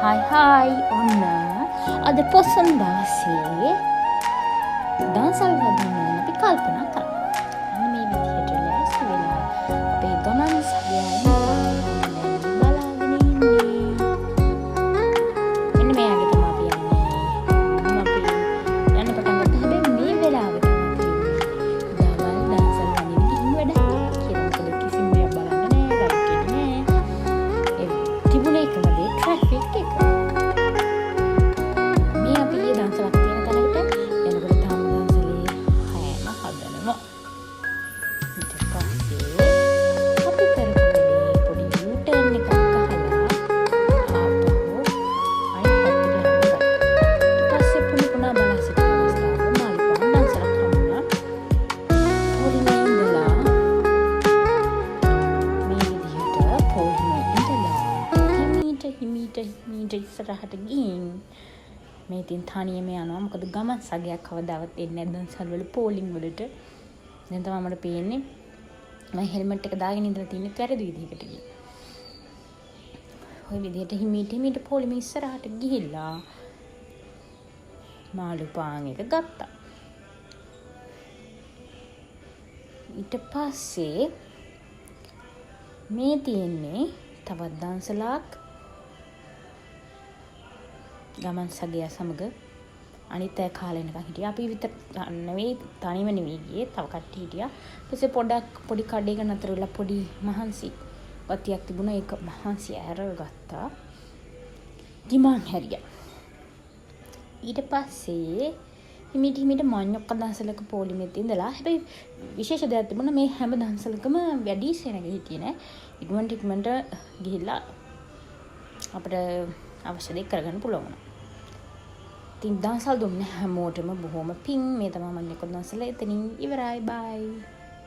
Hai ඔන්න අද පොසොන් දවසේ දන්සල් වදින්න අපි කල්පනා කරා. අන්න මේ විදිහට ලෑස්ති වෙලා අපේ ගමන් සගයන් බලාගෙන ඉන්නේ. මෙන්න මෙයාගේ තමයි අපි යන්නේ. අපි යන්න පටන් ගත්තා. හැබැයි මේ වෙලාවේ තමයි දවල් දන්සල් වදින්න ගිහින් වැඩක් කියලා. මොකද කිසිම දෙයක් බලන්න නෑ, රයිට් එකේ නෑ. ඒ තිබුණේ එකම දේ ට්‍රැෆික් එක. හිමීට ඉස්සරහට ගිහින් මේ ඉතින් තනියම යනවා. මොකද ගමන් සගයක් කවදාවත් එන්නේ නැද්ද දන්සල් වල පෝලිං වලට. දැන් තමයි මට පේන්නේ මම හෙල්මට් එක දාගෙන ඉඳලා තියෙන්නේ වැරදි විදිහකට ගිහින්. ওই විදිහට හිමීට පෝලිම ඉස්සරහට ගිහිල්ලා මාළු පාන් එක ගත්තා. ඊට පස්සේ මේ තියෙන්නේ තවත් දන්සලක් ගමන් සගය සමග අනිත් අය කාලේ නිකන් හිටියා. අපි විතර නෙවෙයි, තනියම නෙවෙයි ගියේ, තව කට්ටිය හිටියා. ඊපස්සේ පොඩි කඩේක නතර වෙලා පොඩි මහන්සි ගතියක් තිබුණා. ඒක මහන්සි අරගත්තා. ගිමන් හැරියා. ඊට පස්සේ හිමීට මඤ්ඤොක්ක දන්සලක පොලිමෙත් ඉඳලා, හැබැයි විශේෂ දෙයක් තිබුණා. මේ හැම දන්සලකම වැඩි සෙනග හිටියේ නෑ. ඉක්මනට ගිහිල්ලා අපිට අවශ්‍ය දේ කරගන්න පුළුවන් වුණා. ඉතින් දන්සල් දුන්නේ හැමෝටම බොහොම පිං. මේ තමයි මඤ්ඤොක්ක දන්සල. එතනින් ඉවරයි. බයි.